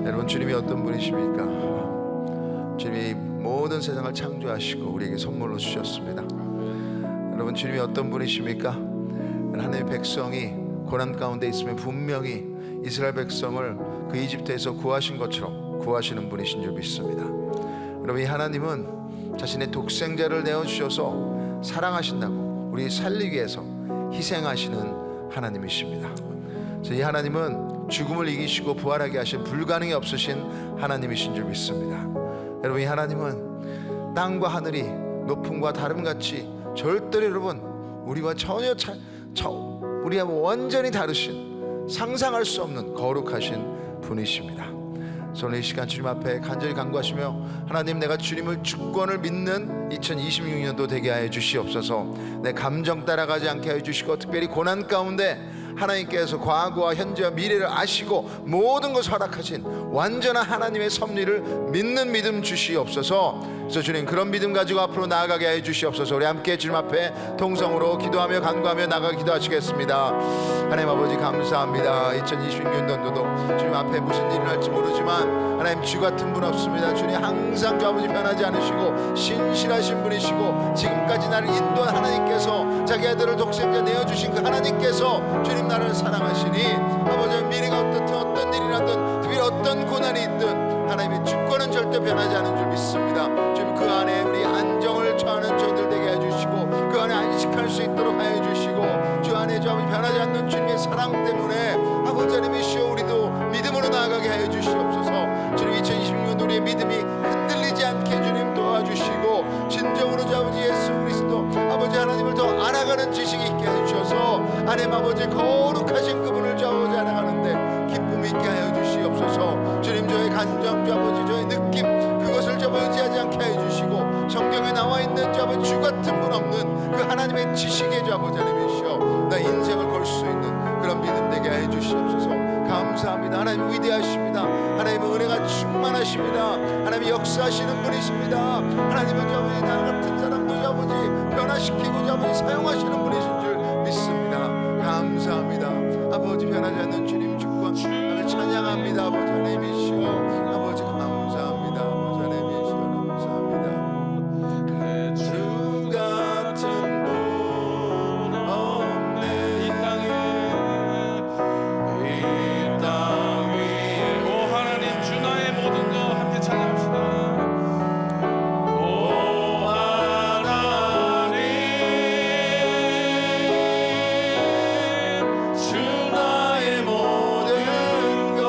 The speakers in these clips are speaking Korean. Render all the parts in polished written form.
여러분, 주님이 어떤 분이십니까? 주님이 모든 세상을 창조하시고 우리에게 선물로 주셨습니다. 여러분, 주님이 어떤 분이십니까? 하나님의 백성이 고난 가운데 있으면 분명히 이스라엘 백성을 그 이집트에서 구하신 것처럼 구하시는 분이신 줄 믿습니다. 여러분, 이 하나님은 자신의 독생자를 내어주셔서 사랑하신다고 우리 살리기 위해서 희생하시는 하나님이십니다. 그래서 이 하나님은 죽음을 이기시고 부활하게 하신 불가능이 없으신 하나님이신 줄 믿습니다. 여러분, 이 하나님은 땅과 하늘이 높음과 다름같이 절대로 여러분 우리와 전혀 우리와 완전히 다르신, 상상할 수 없는 거룩하신 분이십니다. 오늘 이 시간 주님 앞에 간절히 간구하시며, 하나님, 내가 주님을 주권을 믿는 2026년도 되게 하여 주시옵소서. 내 감정 따라가지 않게 하여 주시고, 특별히 고난 가운데 하나님께서 과거와 현재와 미래를 아시고 모든 것을 허락하신 완전한 하나님의 섭리를 믿는 믿음 주시옵소서. 그래서 주님, 그런 믿음 가지고 앞으로 나아가게 해 주시옵소서. 우리 함께 주님 앞에 통성으로 기도하며 간구하며 나가 기도하시겠습니다. 하나님 아버지, 감사합니다. 2026년도도 주님 앞에 무슨 일이 날지 모르지만 하나님, 주 같은 분 없습니다. 주님 항상 주 아버지 변하지 않으시고 신실하신 분이시고, 지금까지 나를 인도한 하나님께서, 자기 아들을 독생자 내어주신 그 하나님께서 주님 나를 사랑하시니, 아버지, 미래가 어떻든 어떤 일이 나든 특별히 어떤 고난이 있든 하나님의 주권은 절대 변하지 않은 줄 믿습니다. 주님, 그 안에 우리 안정을 처하는 저희들 되게 해주시고, 그 안에 안식할 수 있도록 하여 주시고, 주 안에 주 아버지 변하지 않는 주님의 사랑 때문에 아버지 하나님이시여 우리도 믿음으로 나아가게 하여 주시옵소서. 주님, 2026년 우리의 믿음이 흔들리지 않게 주님 도와주시고, 진정으로 주 아버지 예수 그리스도 아버지 하나님을 더 알아가는 지식이 있게 해주셔서 하나님 아버지 거룩하신 그분을 주 아버지 알아가는데 기쁨 있게 하여 주시옵소서. 주님, 저의 간정 주 아버지, 저의 느낌, 그것을 저 의지하지 않게 하여 주시고, 성경에 나와 있는 주 아버지 주 같은 분 없는 그 하나님의 지식의 주 아버지 하나님이시여, 나 인생을 걸 수 있는 그런 믿음 되게 해 주시옵소서. 감사합니다. 하나님 위대하십니다. 하나님은 은혜가 충만하십니다. 하나님이 역사하시는 분이십니다. 하나님은 주 아버지 나 같은 사람도 주 아버지 변화시키고 주 아버지 사용하시는 분이신 줄 믿습니다. 감사합니다. 아버지, 변하지 않는 주님 주권 찬양합니다. 아버지 하나님이시여, 아버지 감사합니다. 아버지 하나님이시여 감사합니다. 주 같은 분 없네. 이 땅 위에 오 하나님, 주 나의 모든 것 함께 찬양합시다. 오 하나님, 주 나의 모든 것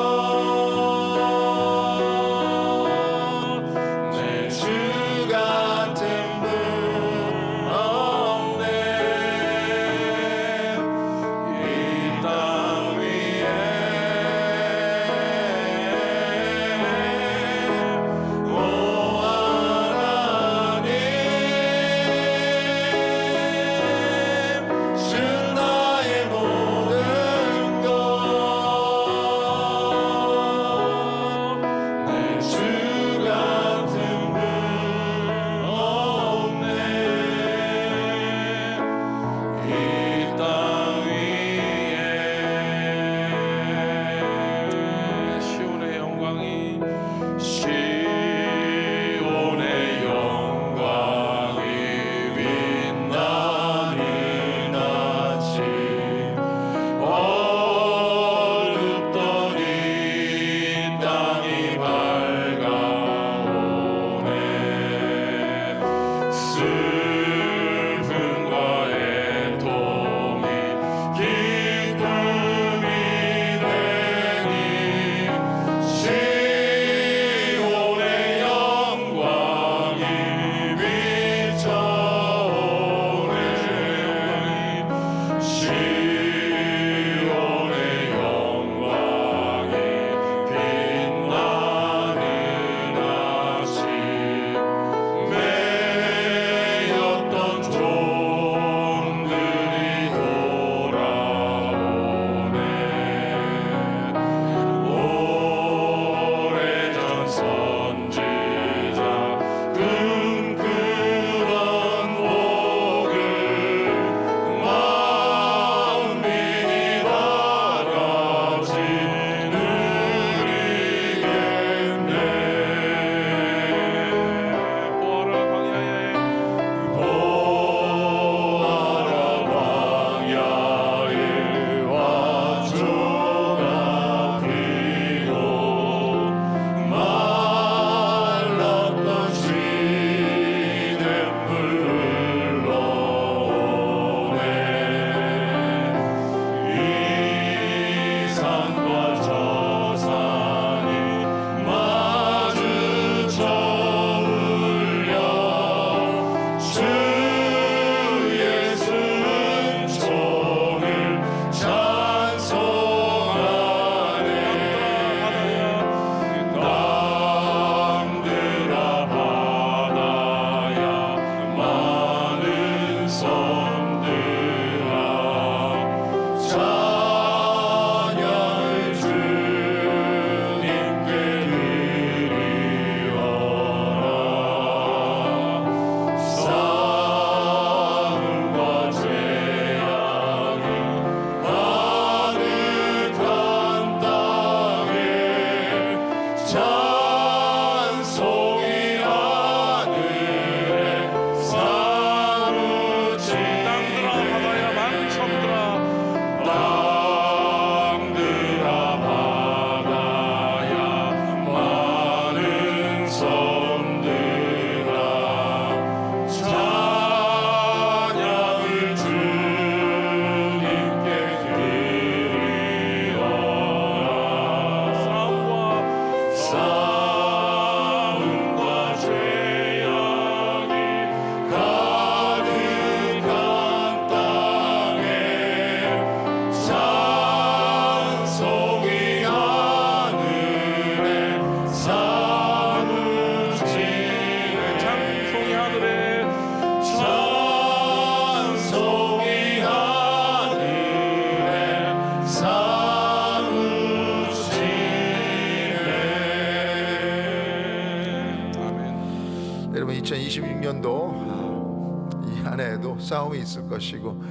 2026년도 이 안에도 싸움이 있을 것이고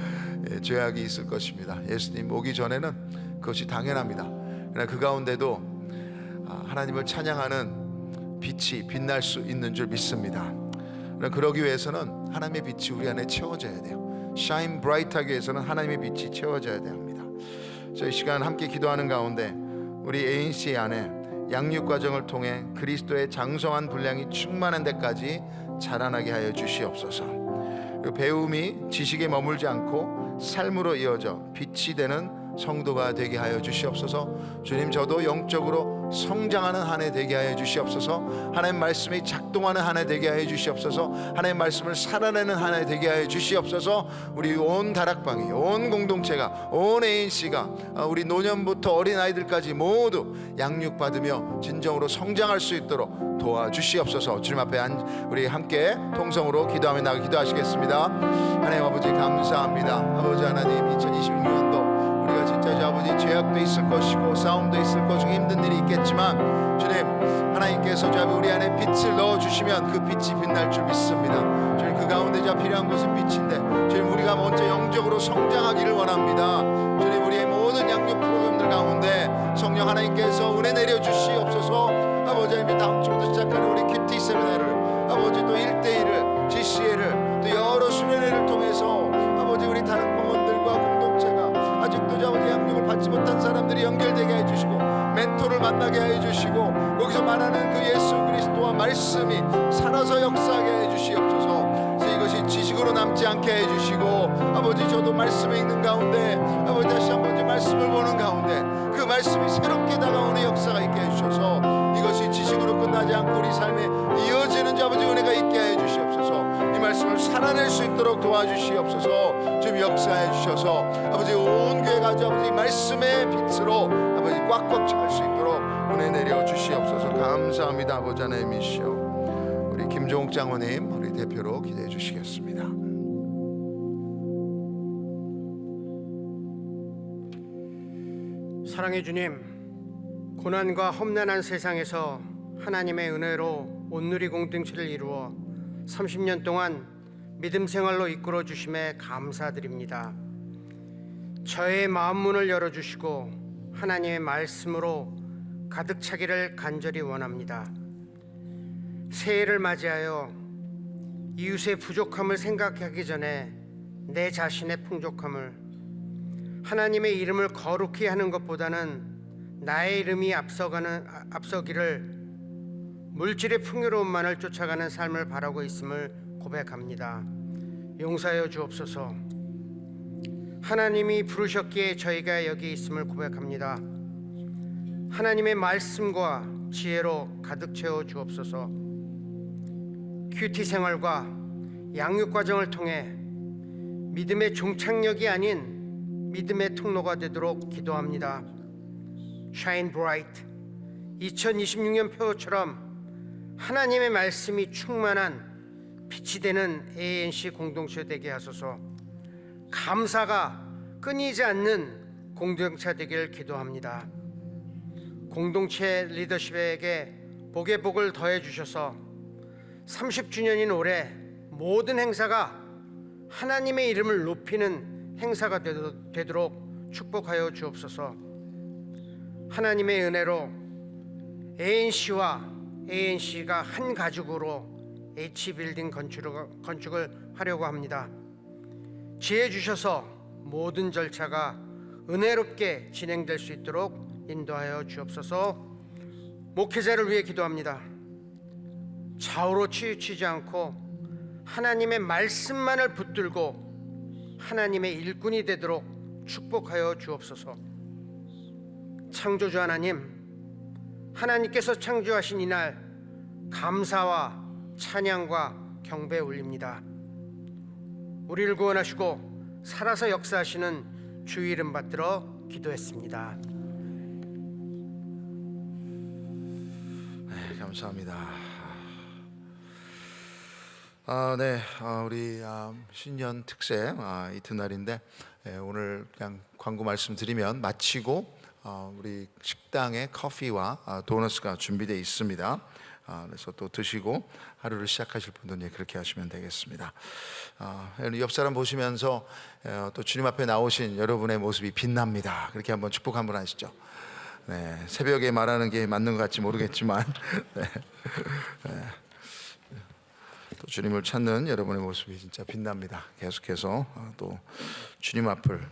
죄악이 있을 것입니다. 예수님 오기 전에는 그것이 당연합니다. 그러나 그 가운데도 하나님을 찬양하는 빛이 빛날 수 있는 줄 믿습니다. 그러기 위해서는 하나님의 빛이 우리 안에 채워져야 돼요. Shine bright 하기 위해서는 하나님의 빛이 채워져야 됩니다. 저희 시간 함께 기도하는 가운데 우리 ANC 안에 양육 과정을 통해 그리스도의 장성한 분량이 충만한 데까지 자라나게 하여 주시옵소서. 그 배움이 지식에 머물지 않고 삶으로 이어져 빛이 되는 성도가 되게 하여 주시옵소서. 주님, 저도 영적으로 성장하는 한 해 되게 하여 주시옵소서. 하나님 말씀이 작동하는 한 해 되게 하여 주시옵소서. 하나님 말씀을 살아내는 한 해 되게 하여 주시옵소서. 우리 온 다락방이, 온 공동체가, 온 ANC가 우리 노년부터 어린아이들까지 모두 양육받으며 진정으로 성장할 수 있도록 도와주시옵소서. 주님 앞에 우리 함께 통성으로 기도하며 나가 기도하시겠습니다. 하나님 아버지 감사합니다. 아버지 하나님, 2026년도 우리가 진짜 아버지 죄악도 있을 것이고 싸움도 있을 것이고 힘든 일이 있겠지만 주님, 하나님께서 우리 안에 빛을 넣어주시면 그 빛이 빛날 줄 믿습니다. 주님, 그 가운데 필요한 것은 빛인데 주님, 우리가 먼저 영적으로 성장하기를 원합니다. 주님, 우리의 모든 양육 프로그램들 가운데 성령 하나님께서 은혜 내려주시옵소서. 아버지 하나님, 다음 주부터 시작하는 우리 큐티 세미나를 아버지 또 1대1을 GCA를 또 여러 수련회를 통해서 아버지 우리 다른 방언들과 공동체가 아직도 아버지 양육을 받지 못한 사람들이 연결되게 해주시고 멘토를 만나게 해주시고 거기서 말하는 그 예수 그리스도와 말씀이 살아서 역사하게 해주시옵소서. 그래서 이것이 지식으로 남지 않게 해주시고 아버지, 저도 말씀에 있는 가운데 아버지 다시 한번 말씀을 보는 가운데 그 말씀이 새롭게 다가오는 역사가 있게 해주셔서 이것이 지식으로 끝나지 않고 우리 삶에 이어지는 아버지 은혜가 있게 해주시옵소서. 이 말씀을 살아낼 수 있도록 도와주시옵소서. 좀 역사해 주셔서 아버지 온 교회가 아버지 말씀의 빛으로 아버지 꽉꽉 찰 수 있도록 은혜 내려 주시옵소서. 감사합니다. 아버지 하나님이시여, 우리 김종욱 장로님 우리 대표로 기도해 주시겠습니다. 사랑의 주님, 고난과 험난한 세상에서 하나님의 은혜로 온누리 공동체를 이루어 30년 동안 믿음 생활로 이끌어 주심에 감사드립니다. 저의 마음 문을 열어주시고 하나님의 말씀으로 가득 차기를 간절히 원합니다. 새해를 맞이하여 이웃의 부족함을 생각하기 전에 내 자신의 풍족함을, 하나님의 이름을 거룩히 하는 것보다는 나의 이름이 앞서기를 물질의 풍요로움만을 쫓아가는 삶을 바라고 있음을 고백합니다. 용서하여 주옵소서. 하나님이 부르셨기에 저희가 여기 있음을 고백합니다. 하나님의 말씀과 지혜로 가득 채워 주옵소서. 큐티 생활과 양육 과정을 통해 믿음의 종착역이 아닌 믿음의 통로가 되도록 기도합니다. Shine bright. 2026년 표처럼 하나님의 말씀이 충만한 빛이 되는 ANC 공동체 되게 하소서. 감사가 끊이지 않는 공동체 되기를 기도합니다. 공동체 리더십에게 복의 복을 더해 주셔서 30주년인 올해 모든 행사가 하나님의 이름을 높이는 행사가 되도록 축복하여 주옵소서. 하나님의 은혜로 ANC가 한 가족으로 H빌딩 건축을 하려고 합니다. 지혜 주셔서 모든 절차가 은혜롭게 진행될 수 있도록 인도하여 주옵소서. 목회자를 위해 기도합니다. 좌우로 치우치지 않고 하나님의 말씀만을 붙들고 하나님의 일꾼이 되도록 축복하여 주옵소서. 창조주 하나님, 하나님께서 창조하신 이날 감사와 찬양과 경배 올립니다. 우리를 구원하시고 살아서 역사하시는 주 이름 받들어 기도했습니다. 네, 감사합니다. 우리 신년 특세 이튿날인데 오늘 그냥 광고 말씀드리면 마치고 우리 식당에 커피와 도너스가 준비되어 있습니다. 그래서 또 드시고 하루를 시작하실 분들은 그렇게 하시면 되겠습니다. 옆 사람 보시면서 또 주님 앞에 나오신 여러분의 모습이 빛납니다. 그렇게 한번 축복 한번 하시죠. 네, 새벽에 말하는 게 맞는 것 같지 모르겠지만 네. 또 주님을 찾는 여러분의 모습이 진짜 빛납니다. 계속해서 또 주님 앞을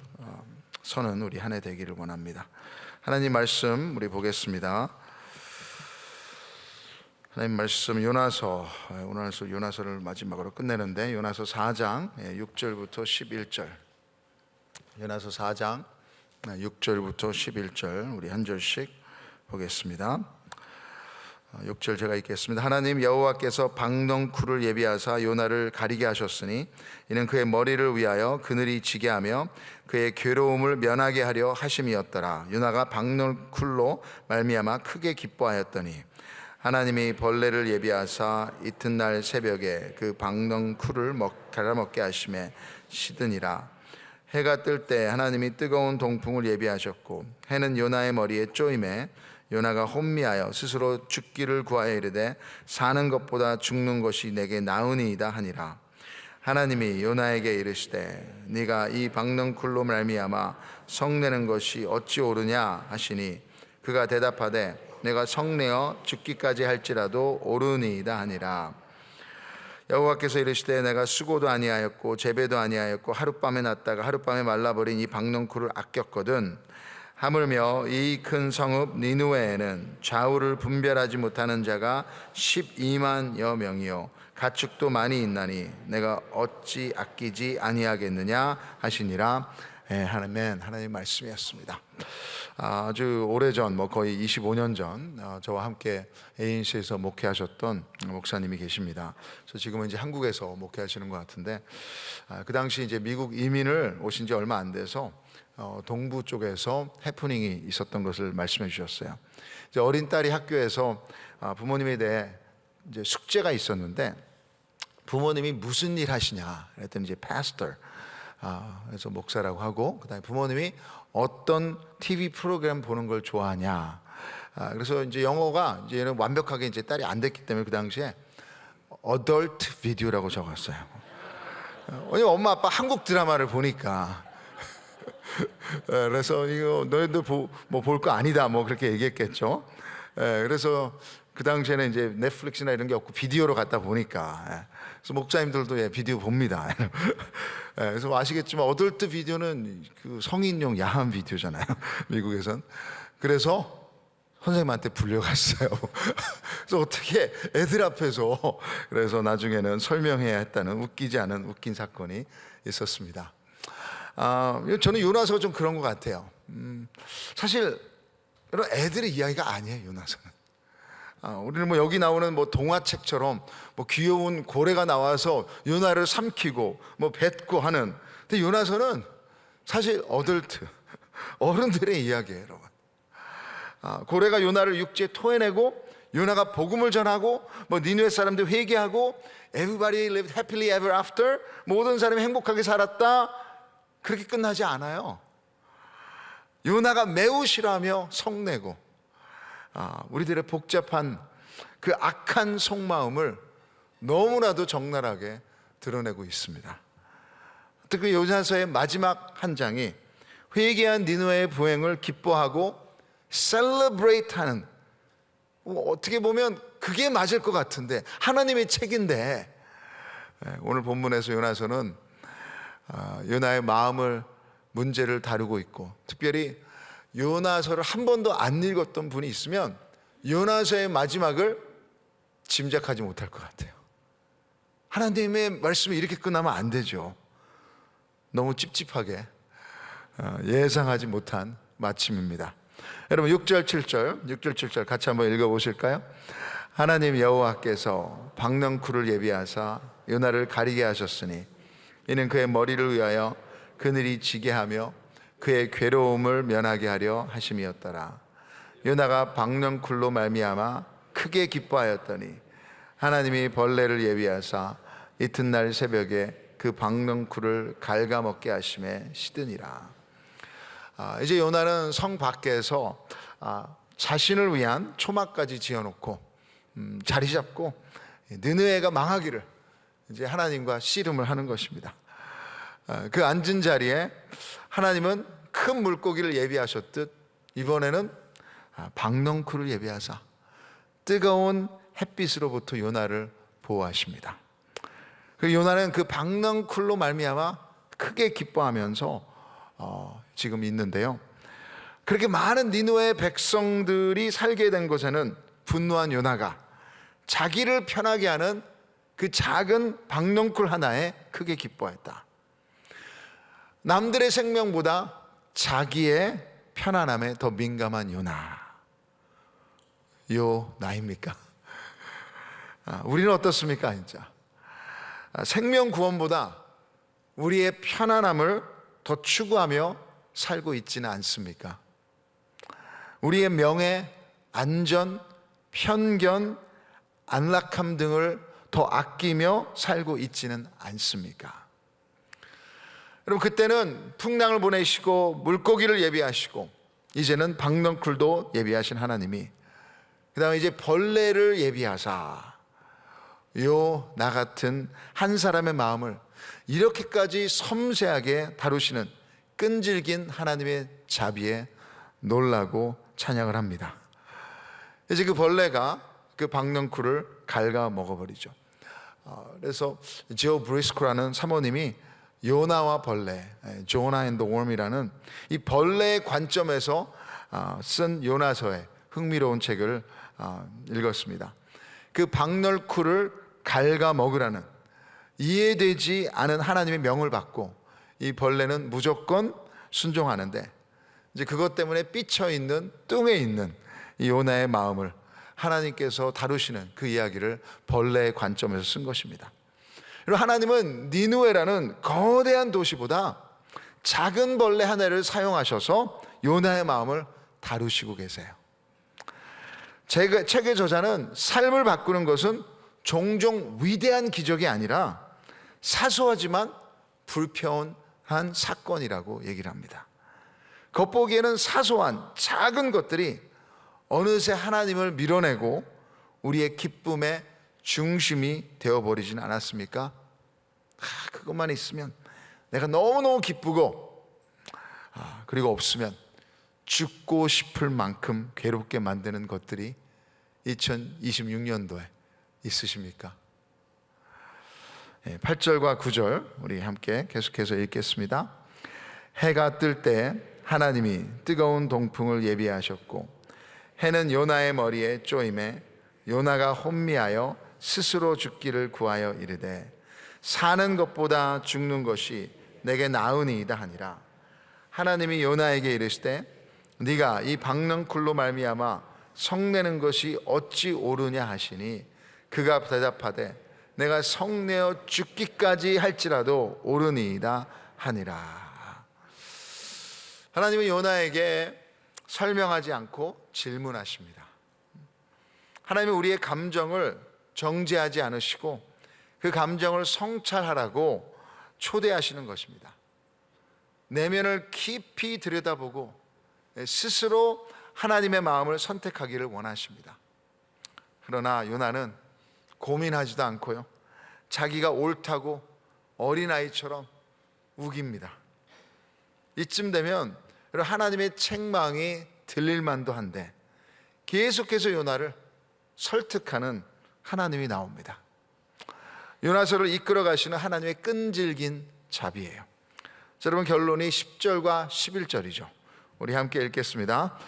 서는 우리 한 해 되기를 원합니다. 하나님 말씀 우리 보겠습니다. 하나님 말씀 요나서, 오늘 요나서를 마지막으로 끝내는데 요나서 4장 6절부터 11절, 요나서 4장 6절부터 11절 우리 한 절씩 보겠습니다. 6절 제가 읽겠습니다. 하나님 여호와께서 박넝쿨을 예비하사 요나를 가리게 하셨으니 이는 그의 머리를 위하여 그늘이 지게 하며 그의 괴로움을 면하게 하려 하심이었더라. 요나가 박넝쿨로 말미암아 크게 기뻐하였더니 하나님이 벌레를 예비하사 이튿날 새벽에 그 박넝쿨을 갈아먹게 하심에 시드니라. 해가 뜰 때 하나님이 뜨거운 동풍을 예비하셨고 해는 요나의 머리에 쪼임에 요나가 혼미하여 스스로 죽기를 구하여 이르되 사는 것보다 죽는 것이 내게 나으니이다 하니라. 하나님이 요나에게 이르시되 네가 이 박넝쿨로 말미암아 성내는 것이 어찌 옳으냐 하시니 그가 대답하되 내가 성내어 죽기까지 할지라도 옳으니이다 하니라. 여호와께서 이르시되 내가 수고도 아니하였고 재배도 아니하였고 하룻밤에 났다가 하룻밤에 말라버린 이 박넝쿨을 아꼈거든. 하물며 이 큰 성읍 니느웨에는 좌우를 분별하지 못하는 자가 12만여 명이요 가축도 많이 있나니 내가 어찌 아끼지 아니하겠느냐 하시니라. 하나님 말씀이었습니다. 아주 오래전 거의 25년 전 저와 함께 ANC에서 목회하셨던 목사님이 계십니다. 그래서 지금은 이제 한국에서 목회하시는 것 같은데 그 당시 이제 미국 이민을 오신 지 얼마 안 돼서 동부 쪽에서 해프닝이 있었던 것을 말씀해 주셨어요. 이제 어린 딸이 학교에서 부모님에 대해 이제 숙제가 있었는데 부모님이 무슨 일 하시냐 그랬더니 이제 pastor, 그래서 목사라고 하고 그다음에 부모님이 어떤 TV 프로그램 보는 걸 좋아하냐. 그래서 이제 영어가 이제는 완벽하게 이제 딸이 안 됐기 때문에 그 당시에 adult video라고 적었어요. 왜냐면 엄마 아빠 한국 드라마를 보니까 그래서 이거 너희들 뭐 볼 거 아니다 뭐 그렇게 얘기했겠죠. 그래서 그 당시에는 이제 넷플릭스나 이런 게 없고 비디오로 갖다 보니까 그래서 목사님들도 비디오 봅니다. 그래서 아시겠지만 어덜트 비디오는 그 성인용 야한 비디오잖아요. 미국에선. 그래서 선생님한테 불려갔어요. 그래서 어떻게 애들 앞에서 그래서 나중에는 설명해야 했다는 웃기지 않은 웃긴 사건이 있었습니다. 저는 요나서가 좀 그런 것 같아요. 사실 여러 애들의 이야기가 아니에요. 요나서는. 우리는 여기 나오는 동화책처럼 귀여운 고래가 나와서 요나를 삼키고 뱉고 하는. 근데 요나서는 사실 어덜트 어른들의 이야기예요, 여러분. 고래가 요나를 육지에 토해내고 요나가 복음을 전하고 니느웨 사람들 회개하고 everybody lived happily ever after, 모든 사람이 행복하게 살았다. 그렇게 끝나지 않아요. 요나가 매우 싫어하며 성내고 우리들의 복잡한 그 악한 속마음을 너무나도 적나라하게 드러내고 있습니다. 특히 요나서의 마지막 한 장이 회개한 니느웨의 부흥을 기뻐하고 셀러브레이트하는, 어떻게 보면 그게 맞을 것 같은데 하나님의 책인데 오늘 본문에서 요나서는 요나의 마음을 문제를 다루고 있고, 특별히 요나서를 한 번도 안 읽었던 분이 있으면 요나서의 마지막을 짐작하지 못할 것 같아요. 하나님의 말씀이 이렇게 끝나면 안 되죠. 너무 찝찝하게 예상하지 못한 마침입니다. 여러분 6절 7절 같이 한번 읽어보실까요? 하나님 여호와께서 박넝쿨을 예비하사 요나를 가리게 하셨으니 이는 그의 머리를 위하여 그늘이 지게 하며 그의 괴로움을 면하게 하려 하심이었더라. 요나가 박넝쿨로 말미암아 크게 기뻐하였더니 하나님이 벌레를 예비하사 이튿날 새벽에 그 박넝쿨을 갉아먹게 하심에 시드니라. 이제 요나는 성 밖에서 자신을 위한 초막까지 지어놓고 자리 잡고 느느웨가 망하기를 이제 하나님과 씨름을 하는 것입니다. 그 앉은 자리에 하나님은 큰 물고기를 예비하셨듯 이번에는 박넝쿨을 예비하사 뜨거운 햇빛으로부터 요나를 보호하십니다. 그 요나는 그 박넝쿨로 말미암아 크게 기뻐하면서 지금 있는데요. 그렇게 많은 니느웨 백성들이 살게 된 곳에는 분노한 요나가 자기를 편하게 하는 그 작은 박넝쿨 하나에 크게 기뻐했다. 남들의 생명보다 자기의 편안함에 더 민감한 요나입니까? 우리는 어떻습니까, 진짜? 생명 구원보다 우리의 편안함을 더 추구하며 살고 있지는 않습니까? 우리의 명예, 안전, 편견, 안락함 등을 더 아끼며 살고 있지는 않습니까? 여러분, 그때는 풍랑을 보내시고 물고기를 예비하시고 이제는 박넝쿨도 예비하신 하나님이 그 다음에 이제 벌레를 예비하사 나 같은 한 사람의 마음을 이렇게까지 섬세하게 다루시는 끈질긴 하나님의 자비에 놀라고 찬양을 합니다. 이제 그 벌레가 그 박넝쿨을 갉아 먹어버리죠. 그래서 조 브리스코라는 사모님이 요나와 벌레, 조나 앤 더 웜이라는 이 벌레의 관점에서 쓴 요나서의 흥미로운 책을 읽었습니다. 그 박넝쿨을 갉아 먹으라는 이해되지 않은 하나님의 명을 받고 이 벌레는 무조건 순종하는데 이제 그것 때문에 삐쳐 있는 뚱에 있는 이 요나의 마음을 하나님께서 다루시는 그 이야기를 벌레의 관점에서 쓴 것입니다. 그리고 하나님은 니느웨라는 거대한 도시보다 작은 벌레 하나를 사용하셔서 요나의 마음을 다루시고 계세요. 책의 저자는 삶을 바꾸는 것은 종종 위대한 기적이 아니라 사소하지만 불편한 사건이라고 얘기를 합니다. 겉보기에는 사소한 작은 것들이 어느새 하나님을 밀어내고 우리의 기쁨의 중심이 되어버리진 않았습니까? 그것만 있으면 내가 너무너무 기쁘고 그리고 없으면 죽고 싶을 만큼 괴롭게 만드는 것들이 2026년도에 있으십니까? 8절과 9절 우리 함께 계속해서 읽겠습니다. 해가 뜰 때 하나님이 뜨거운 동풍을 예비하셨고 해는 요나의 머리에 쪼임에 요나가 혼미하여 스스로 죽기를 구하여 이르되 사는 것보다 죽는 것이 내게 나으니이다 하니라. 하나님이 요나에게 이르시되 네가 이 박넝쿨로 말미암아 성내는 것이 어찌 옳으냐 하시니 그가 대답하되 내가 성내어 죽기까지 할지라도 옳으니이다 하니라. 하나님은 요나에게 설명하지 않고 질문하십니다. 하나님은 우리의 감정을 정죄하지 않으시고 그 감정을 성찰하라고 초대하시는 것입니다. 내면을 깊이 들여다보고 스스로 하나님의 마음을 선택하기를 원하십니다. 그러나 요나는 고민하지도 않고요, 자기가 옳다고 어린아이처럼 우깁니다. 이쯤 되면 하나님의 책망이 들릴 만도 한데 계속해서 요나를 설득하는 하나님이 나옵니다. 요나서를 이끌어 가시는 하나님의 끈질긴 자비예요. 자, 여러분, 결론이 10절과 11절이죠. 우리 함께 읽겠습니다.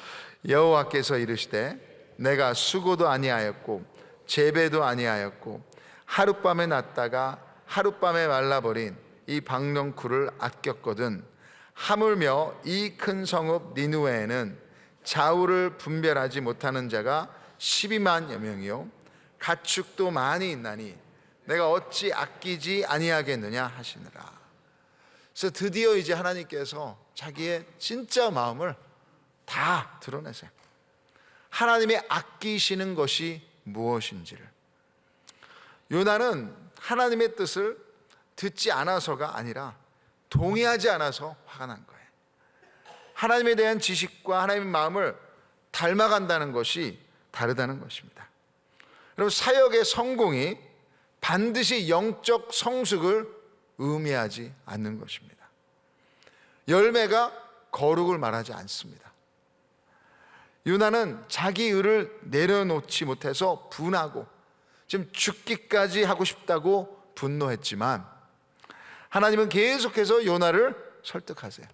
여호와께서 이르시되 내가 수고도 아니하였고 재배도 아니하였고 하룻밤에 났다가 하룻밤에 말라버린 이 박넝쿨을 아꼈거든 하물며 이 큰 성읍 니느웨에는 좌우를 분별하지 못하는 자가 12만여 명이요 가축도 많이 있나니 내가 어찌 아끼지 아니하겠느냐 하시느라. 그래서 드디어 이제 하나님께서 자기의 진짜 마음을 다 드러내세요. 하나님의 아끼시는 것이 무엇인지를. 요나는 하나님의 뜻을 듣지 않아서가 아니라 동의하지 않아서 화가 난 거예요. 하나님에 대한 지식과 하나님의 마음을 닮아간다는 것이 다르다는 것입니다. 여러분, 사역의 성공이 반드시 영적 성숙을 의미하지 않는 것입니다. 열매가 거룩을 말하지 않습니다. 요나는 자기 의를 내려놓지 못해서 분하고 지금 죽기까지 하고 싶다고 분노했지만 하나님은 계속해서 요나를 설득하세요.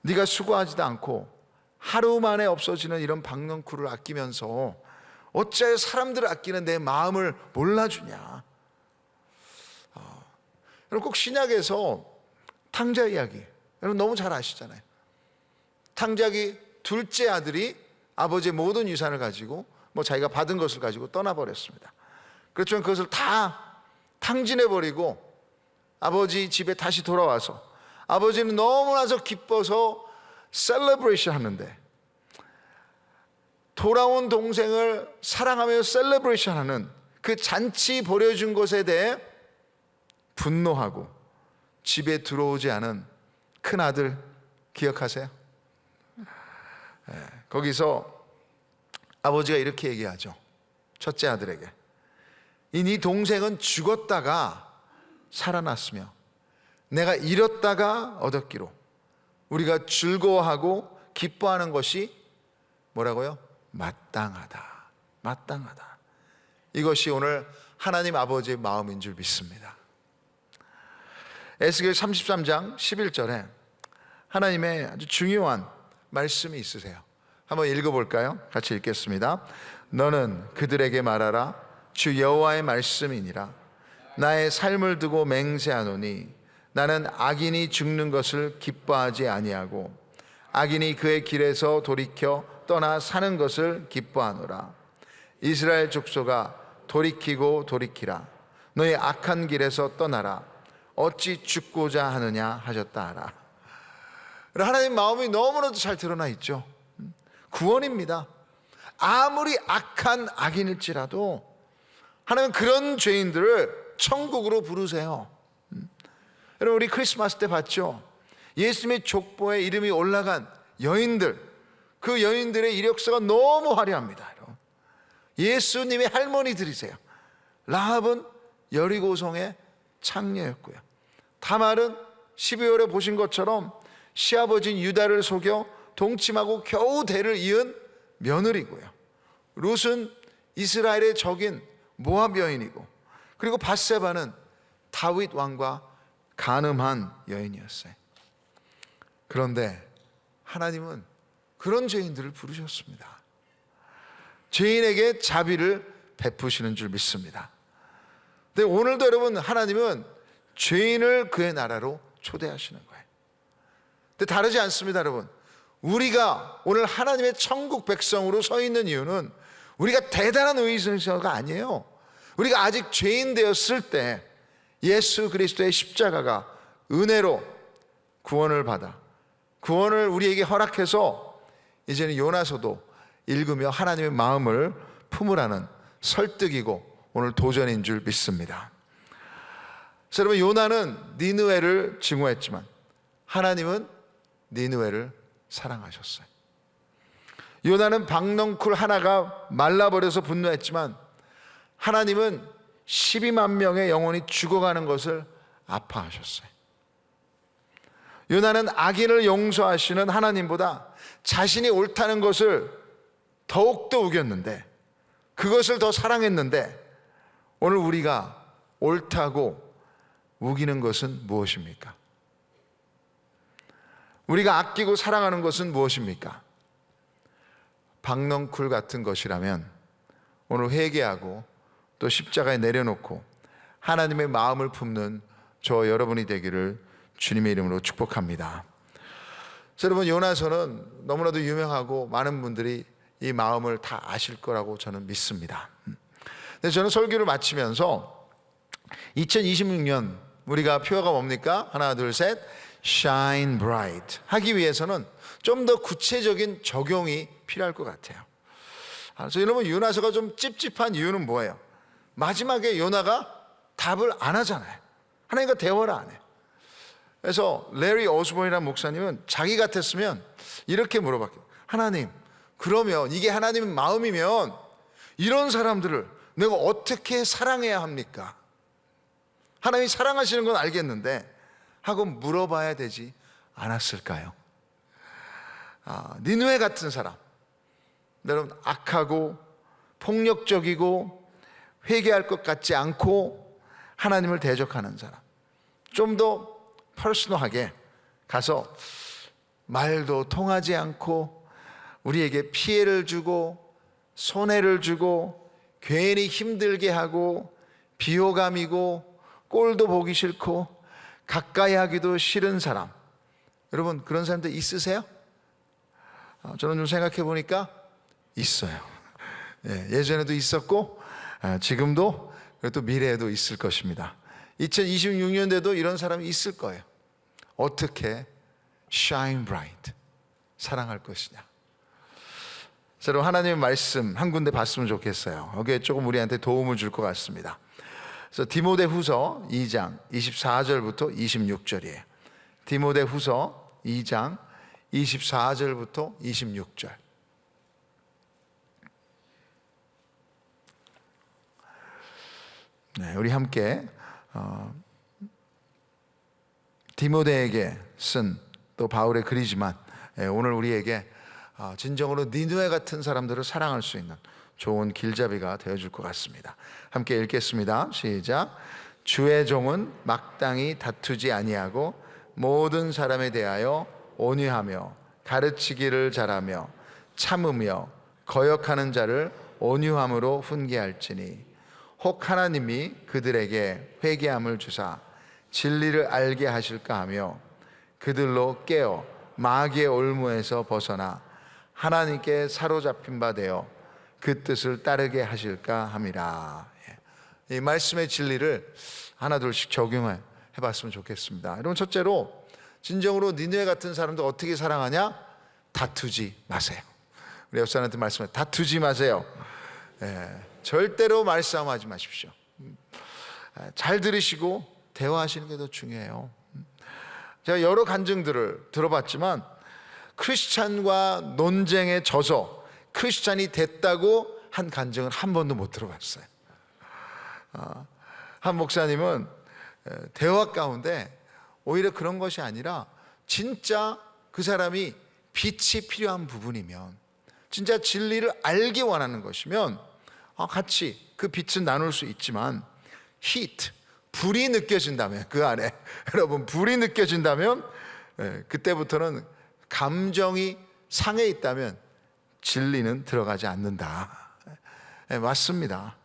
네가 수고하지도 않고 하루 만에 없어지는 이런 박넝쿨을 아끼면서 어찌하여 사람들을 아끼는 내 마음을 몰라주냐. 여러분, 꼭 신약에서 탕자 이야기, 여러분 너무 잘 아시잖아요. 탕자기 둘째 아들이 아버지의 모든 유산을 가지고 자기가 받은 것을 가지고 떠나버렸습니다. 그렇지만 그것을 다 탕진해버리고 아버지 집에 다시 돌아와서 아버지는 너무나서 기뻐서 셀러브레이션 하는데, 돌아온 동생을 사랑하며 셀러브레이션 하는 그 잔치 벌여준 것에 대해 분노하고 집에 들어오지 않은 큰 아들 기억하세요? 거기서 아버지가 이렇게 얘기하죠. 첫째 아들에게, 이 네 동생은 죽었다가 살아났으며 내가 잃었다가 얻었기로 우리가 즐거워하고 기뻐하는 것이 뭐라고요? 마땅하다. 마땅하다. 이것이 오늘 하나님 아버지의 마음인 줄 믿습니다. 에스겔 33장 11절에 하나님의 아주 중요한 말씀이 있으세요. 한번 읽어볼까요? 같이 읽겠습니다. 너는 그들에게 말하라. 주 여호와의 말씀이니라. 나의 삶을 두고 맹세하노니 나는 악인이 죽는 것을 기뻐하지 아니하고 악인이 그의 길에서 돌이켜 떠나 사는 것을 기뻐하노라. 이스라엘 족속아, 돌이키고 돌이키라. 너의 악한 길에서 떠나라. 어찌 죽고자 하느냐 하셨다 하라. 하나님 마음이 너무나도 잘 드러나 있죠. 구원입니다. 아무리 악한 악인일지라도 하나님은 그런 죄인들을 천국으로 부르세요. 여러분, 우리 크리스마스 때 봤죠? 예수님의 족보에 이름이 올라간 여인들, 그 여인들의 이력서가 너무 화려합니다. 예수님의 할머니들이세요. 라합은 여리고성의 창녀였고요. 다말은 12월에 보신 것처럼 시아버지인 유다를 속여 동침하고 겨우 대를 이은 며느리고요. 룻은 이스라엘의 적인 모압 여인이고, 그리고 밧세바는 다윗 왕과 간음한 여인이었어요. 그런데 하나님은 그런 죄인들을 부르셨습니다. 죄인에게 자비를 베푸시는 줄 믿습니다. 근데 오늘도 여러분, 하나님은 죄인을 그의 나라로 초대하시는 거예요. 근데 다르지 않습니다, 여러분. 우리가 오늘 하나님의 천국 백성으로 서 있는 이유는 우리가 대단한 의의가 아니에요. 우리가 아직 죄인 되었을 때 예수 그리스도의 십자가가 은혜로 구원을 받아 구원을 우리에게 허락해서 이제는 요나서도 읽으며 하나님의 마음을 품으라는 설득이고 오늘 도전인 줄 믿습니다. 그래서 여러분, 요나는 니느웨를 증오했지만 하나님은 니느웨를 사랑하셨어요. 요나는 박넝쿨 하나가 말라버려서 분노했지만 하나님은 12만 명의 영혼이 죽어가는 것을 아파하셨어요. 요나는 악인을 용서하시는 하나님보다 자신이 옳다는 것을 더욱더 우겼는데, 그것을 더 사랑했는데, 오늘 우리가 옳다고 우기는 것은 무엇입니까? 우리가 아끼고 사랑하는 것은 무엇입니까? 박넝쿨 같은 것이라면 오늘 회개하고 또 십자가에 내려놓고 하나님의 마음을 품는 저 여러분이 되기를 주님의 이름으로 축복합니다. 여러분, 요나서는 너무나도 유명하고 많은 분들이 이 마음을 다 아실 거라고 저는 믿습니다. 근데 저는 설교를 마치면서 2026년 우리가 표어가 뭡니까? 하나, 둘, 셋. Shine bright 하기 위해서는 좀 더 구체적인 적용이 필요할 것 같아요. 그래서 여러분, 요나서가 좀 찝찝한 이유는 뭐예요? 마지막에 요나가 답을 안 하잖아요. 하나님과 대화를 안 해요. 그래서 레리 오스본이라는 목사님은 자기 같았으면 이렇게 물어봤겠죠. 하나님, 그러면 이게 하나님의 마음이면 이런 사람들을 내가 어떻게 사랑해야 합니까? 하나님이 사랑하시는 건 알겠는데 하고 물어봐야 되지 않았을까요? 니느웨 같은 사람, 여러분, 악하고 폭력적이고 회개할 것 같지 않고 하나님을 대적하는 사람, 좀 더 퍼스널하게 가서 말도 통하지 않고 우리에게 피해를 주고 손해를 주고 괜히 힘들게 하고 비호감이고 꼴도 보기 싫고 가까이 하기도 싫은 사람, 여러분 그런 사람들 있으세요? 저는 좀 생각해 보니까 있어요. 예전에도 있었고 지금도 또 미래에도 있을 것입니다. 2026년에도 이런 사람이 있을 거예요. 어떻게 shine bright 사랑할 것이냐. 여러분, 하나님의 말씀 한 군데 봤으면 좋겠어요. 여기에 조금 우리한테 도움을 줄 것 같습니다. 그래서 디모데후서 2장 24절부터 26절이에요. 디모데후서 2장 24절부터 26절. 네, 우리 함께 디모데에게 쓴 또 바울의 글이지만 오늘 우리에게 진정으로 니느웨 같은 사람들을 사랑할 수 있는 좋은 길잡이가 되어줄 것 같습니다. 함께 읽겠습니다. 시작. 주의 종은 마땅히 다투지 아니하고 모든 사람에 대하여 온유하며 가르치기를 잘하며 참으며 거역하는 자를 온유함으로 훈계할지니 혹 하나님이 그들에게 회개함을 주사 진리를 알게 하실까 하며 그들로 깨어 마귀의 올무에서 벗어나 하나님께 사로잡힌 바 되어 그 뜻을 따르게 하실까 함이라. 이 말씀의 진리를 하나둘씩 적용해 봤으면 좋겠습니다. 여러분, 첫째로 진정으로 니느웨 같은 사람들 어떻게 사랑하냐? 다투지 마세요. 우리 옆 사람한테 말씀해, 다투지 마세요. 절대로 말싸움하지 마십시오. 잘 들으시고 대화하시는 게 더 중요해요. 제가 여러 간증들을 들어봤지만 크리스찬과 논쟁에 져서 크리스찬이 됐다고 한 간증은 한 번도 못 들어봤어요. 한 목사님은 대화 가운데 오히려 그런 것이 아니라 진짜 그 사람이 빛이 필요한 부분이면, 진짜 진리를 알기 원하는 것이면 같이 그 빛은 나눌 수 있지만 히트, 불이 느껴진다면, 그 안에 여러분 불이 느껴진다면 그때부터는 감정이 상해 있다면 진리는 들어가지 않는다. 맞습니다.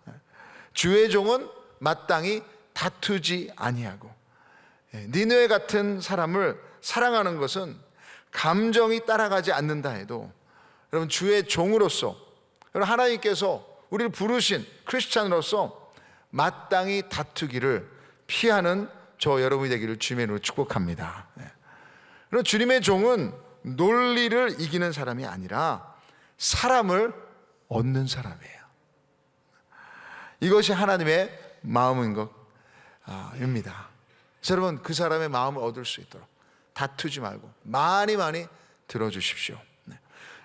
주의 종은 마땅히 다투지 아니하고, 니느웨 같은 사람을 사랑하는 것은 감정이 따라가지 않는다 해도, 여러분 주의 종으로서, 여러분 하나님께서 우리를 부르신 크리스찬으로서 마땅히 다투기를 피하는 저 여러분이 되기를 주님의 이름으로 축복합니다. 그리고 주님의 종은 논리를 이기는 사람이 아니라 사람을 얻는 사람이에요. 이것이 하나님의 마음인 것입니다. 여러분, 그 사람의 마음을 얻을 수 있도록 다투지 말고 많이 들어주십시오.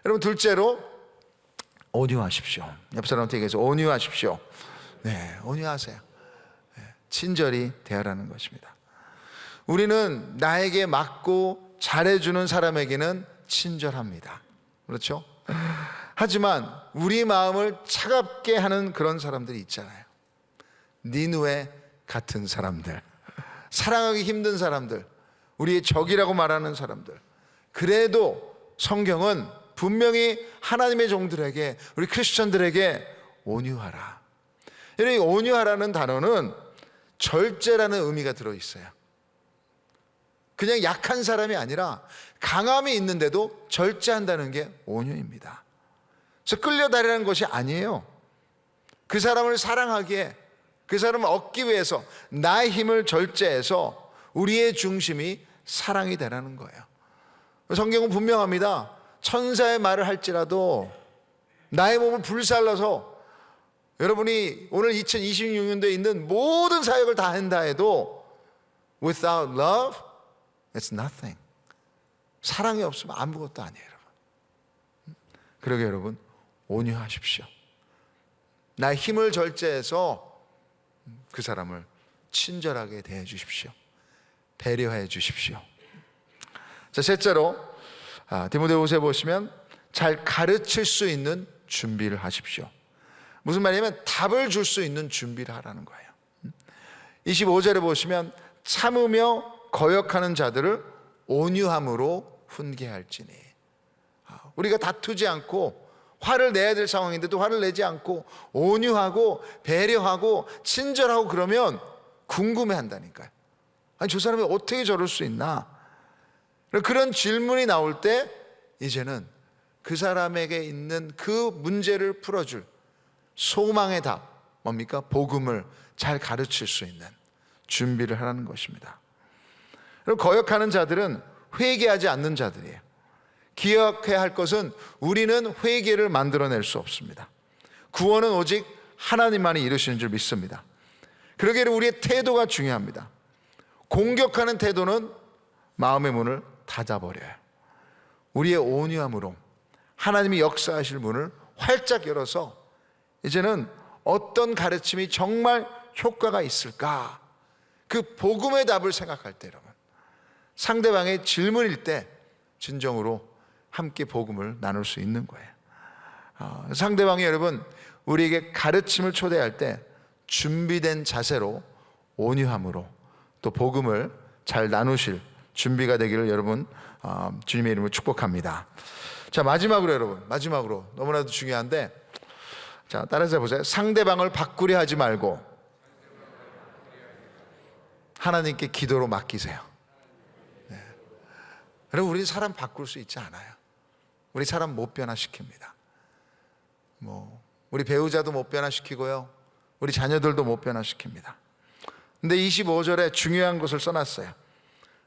여러분, 둘째로 온유하십시오. 옆 사람한테 얘기해서 온유하십시오. 네, 온유하세요. 친절히 대하라는 것입니다. 우리는 나에게 맞고 잘해주는 사람에게는 친절합니다. 그렇죠? 하지만 우리 마음을 차갑게 하는 그런 사람들이 있잖아요. 니느웨 같은 사람들, 사랑하기 힘든 사람들, 우리의 적이라고 말하는 사람들. 그래도 성경은 분명히 하나님의 종들에게, 우리 크리스천들에게 온유하라. 이 온유하라는 단어는 절제라는 의미가 들어있어요. 그냥 약한 사람이 아니라 강함이 있는데도 절제한다는 게 온유입니다. 그래서 끌려다니는 것이 아니에요. 그 사람을 사랑하기에, 그 사람을 얻기 위해서 나의 힘을 절제해서 우리의 중심이 사랑이 되라는 거예요. 성경은 분명합니다. 천사의 말을 할지라도 나의 몸을 불살라서 여러분이 오늘 2026년도에 있는 모든 사역을 다 한다 해도 without love, it's nothing. 사랑이 없으면 아무것도 아니에요, 여러분. 그러게 여러분, 온유하십시오. 나의 힘을 절제해서 그 사람을 친절하게 대해 주십시오. 배려해 주십시오. 자, 셋째로 디모데후서에 보시면 잘 가르칠 수 있는 준비를 하십시오. 무슨 말이냐면 답을 줄 수 있는 준비를 하라는 거예요. 25절에 보시면 참으며 거역하는 자들을 온유함으로 훈계할지니. 우리가 다투지 않고 화를 내야 될 상황인데도 화를 내지 않고 온유하고 배려하고 친절하고 그러면 궁금해한다니까요. 아니, 저 사람이 어떻게 저럴 수 있나? 그런 질문이 나올 때 이제는 그 사람에게 있는 그 문제를 풀어줄 소망의 답, 뭡니까? 복음을 잘 가르칠 수 있는 준비를 하라는 것입니다. 그리고 거역하는 자들은 회개하지 않는 자들이에요. 기억해야 할 것은 우리는 회개를 만들어낼 수 없습니다. 구원은 오직 하나님만이 이루시는 줄 믿습니다. 그러기에 우리의 태도가 중요합니다. 공격하는 태도는 마음의 문을 닫아버려요. 우리의 온유함으로 하나님이 역사하실 문을 활짝 열어서 이제는 어떤 가르침이 정말 효과가 있을까? 그 복음의 답을 생각할 때 여러분, 상대방의 질문일 때 진정으로 함께 복음을 나눌 수 있는 거예요. 상대방이 여러분 우리에게 가르침을 초대할 때 준비된 자세로 온유함으로 또 복음을 잘 나누실 준비가 되기를 여러분 주님의 이름으로 축복합니다. 자, 마지막으로 여러분, 마지막으로 너무나도 중요한데, 자, 따라서 보세요. 상대방을 바꾸려 하지 말고 하나님께 기도로 맡기세요. 네. 여러분, 우리 사람 바꿀 수 있지 않아요. 우리 사람 못 변화시킵니다. 우리 배우자도 못 변화시키고요, 우리 자녀들도 못 변화시킵니다. 근데 25절에 중요한 것을 써놨어요.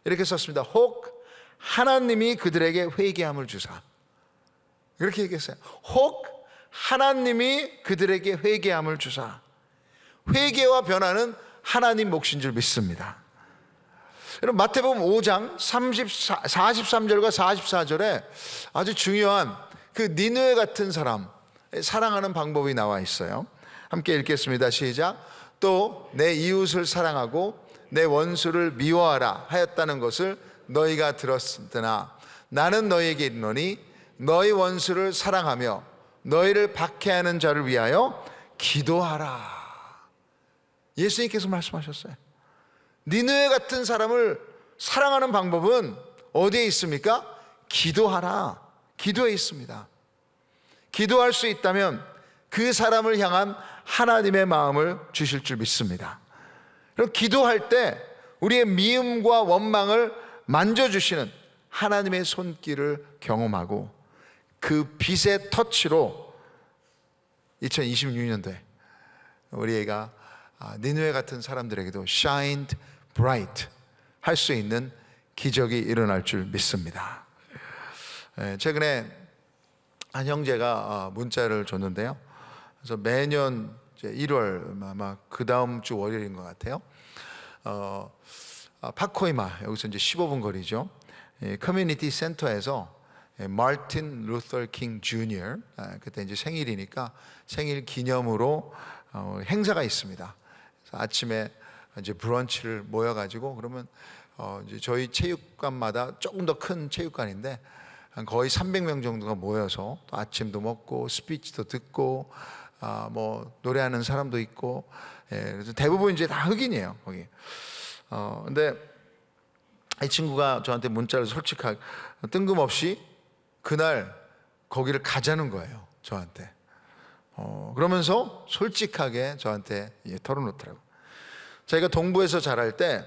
이렇게 썼습니다. 혹 하나님이 그들에게 회개함을 주사. 그렇게 얘기했어요. 혹 하나님이 그들에게 회개함을 주사. 회개와 변화는 하나님 몫인 줄 믿습니다. 여러분, 마태복음 5장 43절과 44절에 아주 중요한 그 니느웨 같은 사람 사랑하는 방법이 나와 있어요. 함께 읽겠습니다. 시작. 또 내 이웃을 사랑하고 내 원수를 미워하라 하였다는 것을 너희가 들었으나 나는 너희에게 이르노니 너희 원수를 사랑하며 너희를 박해하는 자를 위하여 기도하라. 예수님께서 말씀하셨어요. 니느웨 같은 사람을 사랑하는 방법은 어디에 있습니까? 기도하라. 기도에 있습니다. 기도할 수 있다면 그 사람을 향한 하나님의 마음을 주실 줄 믿습니다. 그리고 기도할 때 우리의 미움과 원망을 만져주시는 하나님의 손길을 경험하고 그 빛의 터치로 2026년도에 우리 애가 니느웨 같은 사람들에게도 shined bright 할 수 있는 기적이 일어날 줄 믿습니다. 최근에 한 형제가 문자를 줬는데요. 그래서 매년 이제 1월 아마 그 다음 주 월요일인 것 같아요. 파코이마 여기서 이제 15분 거리죠. 커뮤니티 센터에서 마틴 루터 킹 주니어 그때 이제 생일이니까 생일 기념으로 행사가 있습니다. 그래서 아침에 이제 브런치를 모여가지고 그러면 이제 저희 체육관마다 조금 더 큰 체육관인데 거의 300명 정도가 모여서 또 아침도 먹고 스피치도 듣고 뭐 노래하는 사람도 있고, 그래서 대부분 이제 다 흑인이에요 거기. 근데 이 친구가 저한테 문자를 솔직하게 뜬금없이 그날 거기를 가자는 거예요 저한테. 그러면서 솔직하게 저한테 털어놓더라고요. 저희가 동부에서 자랄 때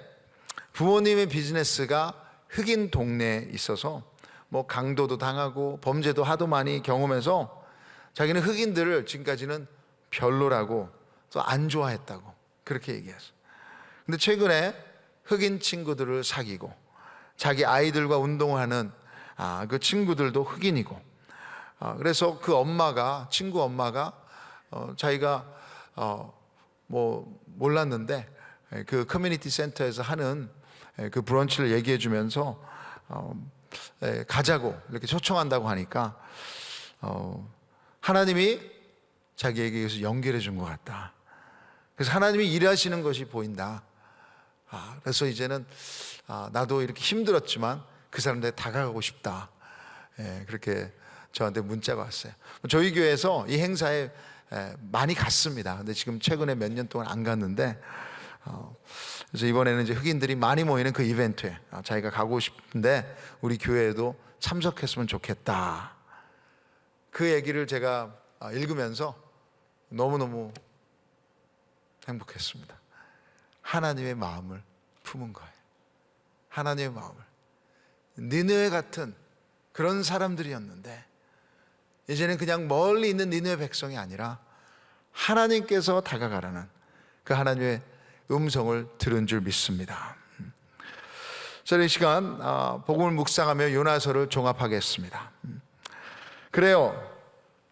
부모님의 비즈니스가 흑인 동네에 있어서 뭐 강도도 당하고 범죄도 하도 많이 경험해서 자기는 흑인들을 지금까지는 별로라고 또 안 좋아했다고 그렇게 얘기했어요. 근데 최근에 흑인 친구들을 사귀고 자기 아이들과 운동하는 그 친구들도 흑인이고, 그래서 그 엄마가 친구 엄마가 자기가 뭐 몰랐는데 그 커뮤니티 센터에서 하는 그 브런치를 얘기해 주면서 가자고 이렇게 초청한다고 하니까 하나님이 자기에게서 연결해 준 것 같다. 그래서 하나님이 일하시는 것이 보인다. 그래서 이제는 나도 이렇게 힘들었지만 그 사람들에 다가가고 싶다. 그렇게 저한테 문자가 왔어요. 저희 교회에서 이 행사에 많이 갔습니다. 근데 지금 최근에 몇 년 동안 안 갔는데, 그래서 이번에는 이제 흑인들이 많이 모이는 그 이벤트에 자기가 가고 싶은데 우리 교회에도 참석했으면 좋겠다. 그 얘기를 제가 읽으면서 너무너무 행복했습니다. 하나님의 마음을 품은 거예요. 하나님의 마음을. 니느웨 같은 그런 사람들이었는데 이제는 그냥 멀리 있는 니느웨 백성이 아니라 하나님께서 다가가라는 그 하나님의 음성을 들은 줄 믿습니다. 저는 이 시간 복음을 묵상하며 요나서를 종합하겠습니다. 그래요,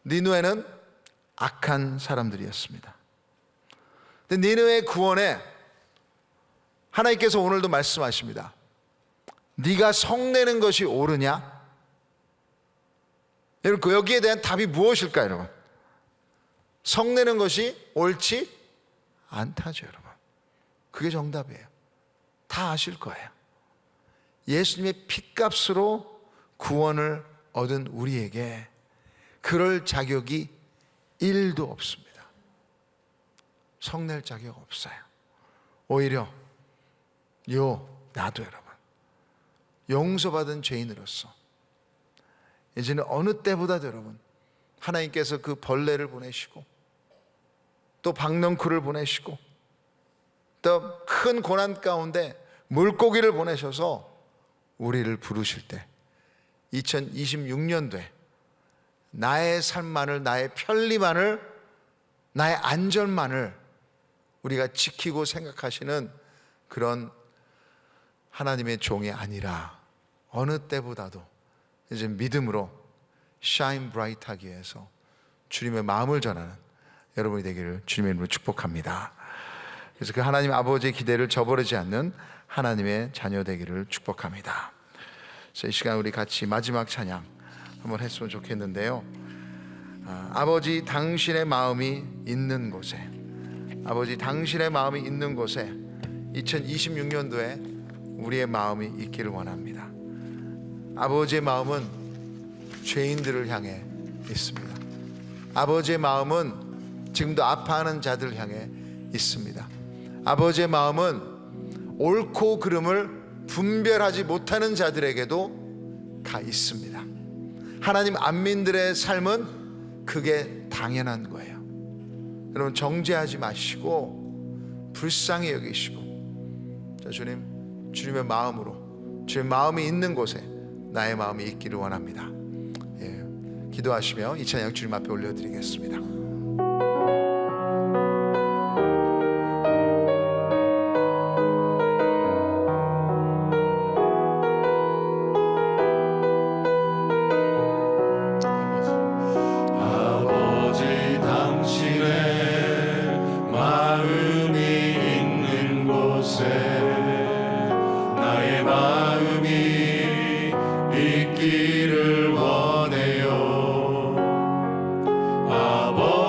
니느웨는 악한 사람들이었습니다. 근데 니느웨 구원에 하나님께서 오늘도 말씀하십니다. 네가 성내는 것이 옳으냐? 여러분, 여기에 대한 답이 무엇일까요, 여러분? 성내는 것이 옳지 않다죠, 여러분. 그게 정답이에요. 다 아실 거예요. 예수님의 핏값으로 구원을 얻은 우리에게 그럴 자격이 1도 없습니다. 성낼 자격 없어요. 오히려 나도 여러분, 용서받은 죄인으로서 이제는 어느 때보다도 여러분, 하나님께서 그 벌레를 보내시고 또 박넝쿨을 보내시고 또 큰 고난 가운데 물고기를 보내셔서 우리를 부르실 때 2026년도에 나의 삶만을, 나의 편리만을, 나의 안전만을 우리가 지키고 생각하시는 그런 하나님의 종이 아니라 어느 때보다도 이제 믿음으로 shine bright 하기 위해서 주님의 마음을 전하는 여러분이 되기를 주님의 이름으로 축복합니다. 그래서 그 하나님 아버지의 기대를 저버리지 않는 하나님의 자녀 되기를 축복합니다. 그래서 이 시간 우리 같이 마지막 찬양 한번 했으면 좋겠는데요. 아버지 당신의 마음이 있는 곳에, 아버지 당신의 마음이 있는 곳에 2026년도에 우리의 마음이 있기를 원합니다. 아버지의 마음은 죄인들을 향해 있습니다. 아버지의 마음은 지금도 아파하는 자들을 향해 있습니다. 아버지의 마음은 옳고 그름을 분별하지 못하는 자들에게도 가 있습니다. 하나님 안민들의 삶은 그게 당연한 거예요. 여러분, 정죄하지 마시고 불쌍히 여기시고, 주님, 주님의 마음으로, 주님의 마음이 있는 곳에 나의 마음이 있기를 원합니다. 기도하시며 이 찬양 주님 앞에 올려드리겠습니다. 있기를 원해요. 아버지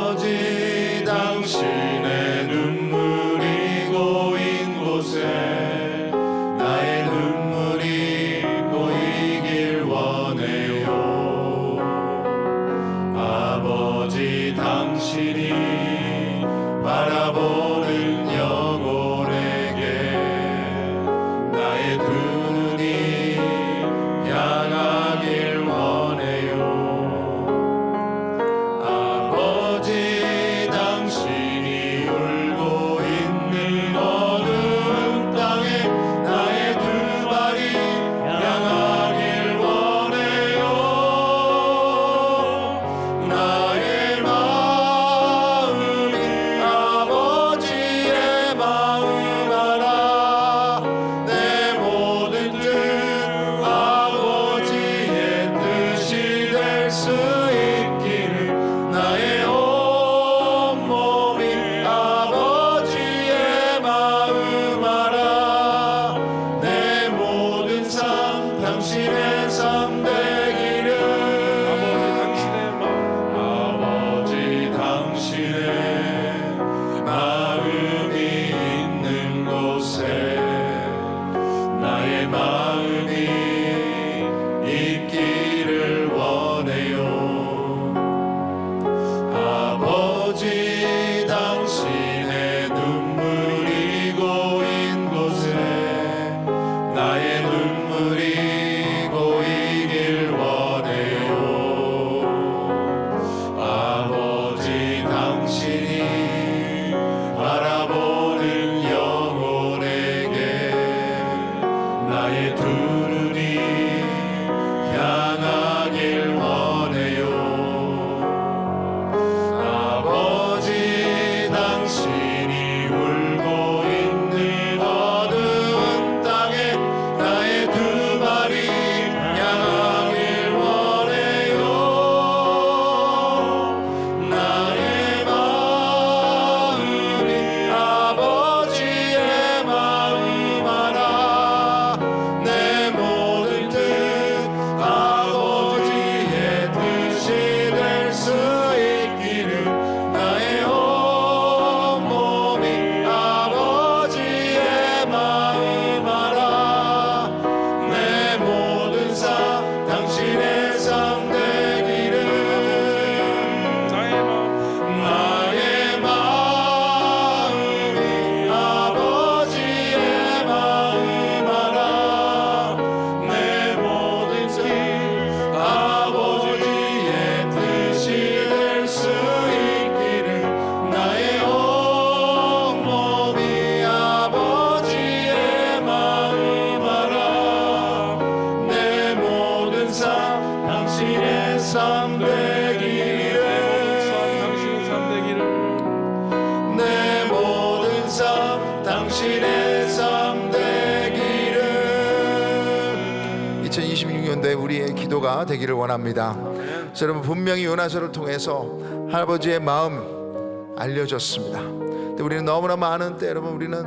가운데 우리의 기도가 되기를 원합니다. 그래서 여러분, 분명히 요나서를 통해서 할아버지의 마음 알려졌습니다. 근데 우리는 너무나 많은 때 여러분, 우리는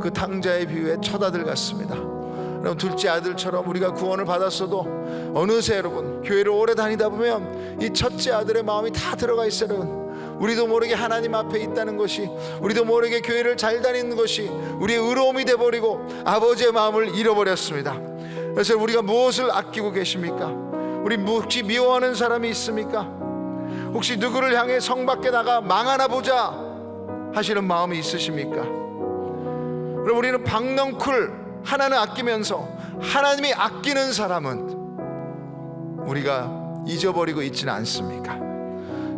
그 탕자의 비유의 첫 아들 같습니다. 여러분, 둘째 아들처럼 우리가 구원을 받았어도 어느새 여러분, 교회를 오래 다니다 보면 이 첫째 아들의 마음이 다 들어가 있어요. 여러분, 우리도 모르게 하나님 앞에 있다는 것이, 우리도 모르게 교회를 잘 다니는 것이 우리의 의로움이 돼버리고 아버지의 마음을 잃어버렸습니다. 그래서 우리가 무엇을 아끼고 계십니까? 우리 혹시 미워하는 사람이 있습니까? 혹시 누구를 향해 성 밖에 나가 망하나 보자 하시는 마음이 있으십니까? 그럼 우리는 박넝쿨 하나는 아끼면서 하나님이 아끼는 사람은 우리가 잊어버리고 있지는 않습니까?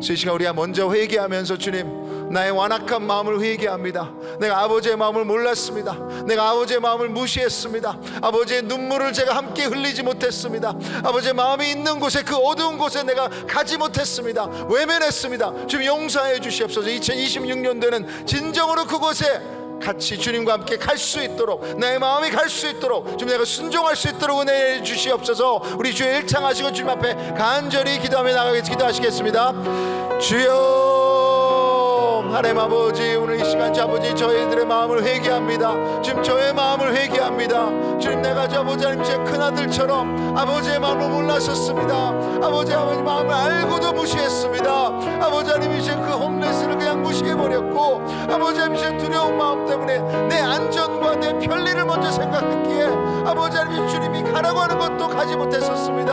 이 시간 우리가 먼저 회개하면서, 주님, 나의 완악한 마음을 회개합니다. 내가 아버지의 마음을 몰랐습니다. 내가 아버지의 마음을 무시했습니다. 아버지의 눈물을 제가 함께 흘리지 못했습니다. 아버지의 마음이 있는 곳에, 그 어두운 곳에 내가 가지 못했습니다. 외면했습니다. 주님, 용서해 주시옵소서. 2026년도에는 진정으로 그곳에 같이 주님과 함께 갈 수 있도록, 내 마음이 갈 수 있도록, 좀 내가 순종할 수 있도록 은혜해 주시옵소서. 우리 주여 일창하시고 주님 앞에 간절히 기도하며 기도하시겠습니다. 주여, 하나님 아버지, 오늘 이 시간 아버지, 저희들의 마음을 회개합니다. 지금 저의 마음을 회개합니다. 주님, 내가 아버지 하나님 제 큰아들처럼 아버지의 마음을 몰랐었습니다. 아버지 마음을 알고도 무시했습니다. 아버지 하나님, 이제 그 홈레스를 그냥 무시해버렸고, 아버지 하나님, 이제 두려운 마음 때문에 내 안전과 내 편리를 먼저 생각했기에 아버지 하나님, 주님이 가라고 하는 것도 가지 못했었습니다.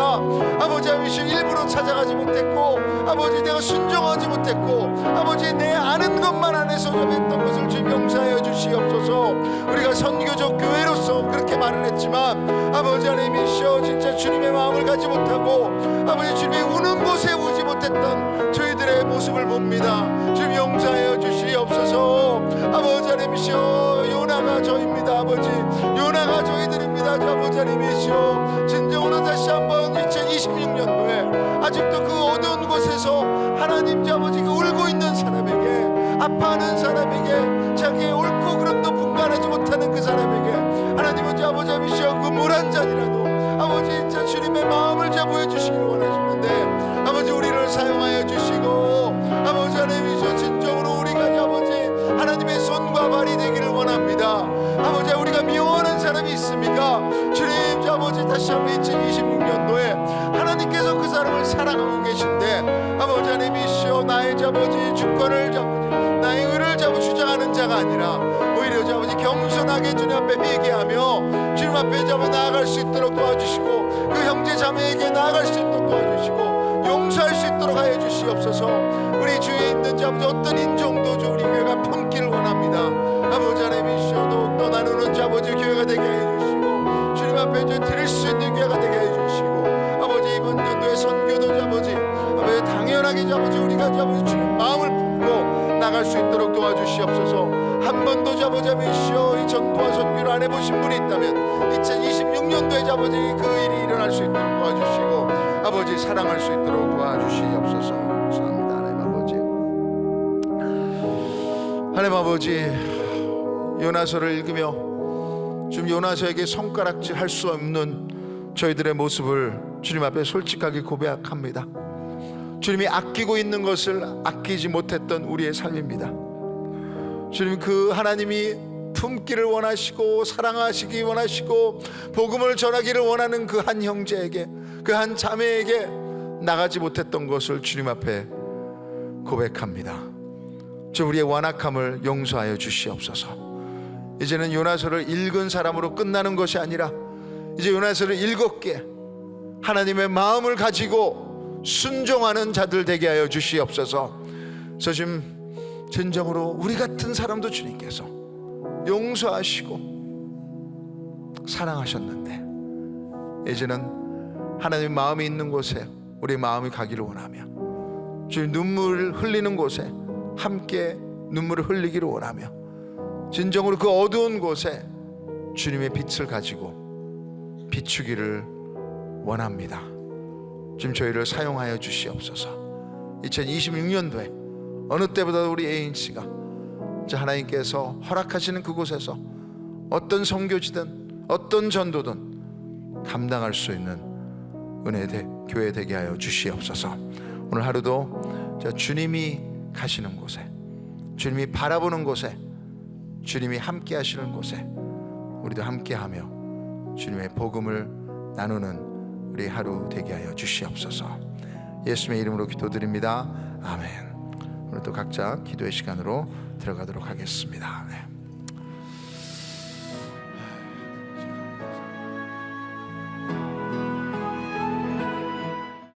아버지 하나님, 일부러 찾아가지 못했고, 아버지 내가 순종하지 못했고, 아버지 내 아는 것만 안에서 했던 것을 주님 용서하여 주시옵소서. 우리가 선교적 교회로서 그렇게 말을 했지만 아버지 하나님이시여, 진짜 주님의 마음을 가지 못하고 아버지 주님이 우는 곳에 우지 못했던 저희들의 모습을 봅니다. 주님 용서하여 주시옵소서. 아버지 하나님이시여, 요나가 저입니다. 아버지, 요나가 저희들입니다. 아버지 하나님이시여, 진정으로 다시 한번 2026년도에 아직도 그 어두운 곳에서 하나님 아버지, 그 울고 있는 사람에게, 아파하는 사람에게, 자기의 옳고 그름도 분간하지 못하는 그 사람에게 하나님은 아버지 하나님이시여, 그 물 한 잔이라도 아버지 진짜 주님의 마음을 보여주시기를 원하시는데, 아버지 우리를 사용하여 주시고 아버지 하나님이시여, 진정으로 우리가 아버지 하나님의 손과 발이 되기를 원합니다. 아버지, 우리가 미워하는 사람이 있습니까? 주님 아버지, 다시 한번 2026년도에 하나님께서 그 사람을 사랑하고 계신데, 아버지 하나님이시여, 나의 아버지 주권을 나의 의를 주장하는 자가 아니라 오히려 아버지 겸손하게 주님 앞에 회개하며 주님 앞에 나아갈 수 있도록 도와주시고, 그 형제 자매에게 나아갈 수 있도록 도와주시고, 용서할 수 있도록 하여 주시옵소서. 우리 주위에 있는 아버지 어떤 인종도 우리 교회가 품기를 원합니다. 아버지 하나님이시여, 더욱더 나누는 아버지 교회가 되게 해 주시고, 주님 앞에 드릴 수 있는 교회가 되게 해 주시고, 아버지 이번 연도의 선교도 아버지 당연하게 아버지 우리가 아버지 주님 마음을 품고 나갈 수 있도록 도와주시옵소서. 한 번도 아버지 하나님이시여, 이 전도와 선교를 안 해보신 분이 있다면 2026년도에 아버지 그 일이 일어날 수 있도록 도와주시고, 아버지 사랑할 수 있도록 도와주시옵소서. 감사합니다. 하나님 아버지, 요나서를 읽으며 지금 요나서에게 손가락질 할 수 없는 저희들의 모습을 주님 앞에 솔직하게 고백합니다. 주님이 아끼고 있는 것을 아끼지 못했던 우리의 삶입니다. 주님, 그 하나님이 품기를 원하시고 사랑하시기 원하시고 복음을 전하기를 원하는 그 한 형제에게, 그 한 자매에게 나가지 못했던 것을 주님 앞에 고백합니다. 주, 우리의 완악함을 용서하여 주시옵소서. 이제는 요나서를 읽은 사람으로 끝나는 것이 아니라 이제 요나서를 읽었기에 하나님의 마음을 가지고 순종하는 자들 되게 하여 주시옵소서. 그래서 지금 진정으로 우리 같은 사람도 주님께서 용서하시고 사랑하셨는데, 이제는 하나님의 마음이 있는 곳에 우리 마음이 가기를 원하며, 주님 눈물을 흘리는 곳에 함께 눈물을 흘리기를 원하며, 진정으로 그 어두운 곳에 주님의 빛을 가지고 비추기를 원합니다. 지금 저희를 사용하여 주시옵소서. 2026년도에 어느 때보다 우리 ANC가 하나님께서 허락하시는 그곳에서 어떤 선교지든 어떤 전도든 감당할 수 있는 교회 되게 하여 주시옵소서. 오늘 하루도 주님이 가시는 곳에, 주님이 바라보는 곳에, 주님이 함께 하시는 곳에 우리도 함께하며 주님의 복음을 나누는 우리 하루 되게 하여 주시옵소서. 예수님의 이름으로 기도드립니다. 아멘. 오늘도 각자 기도의 시간으로 들어가도록 하겠습니다. 네.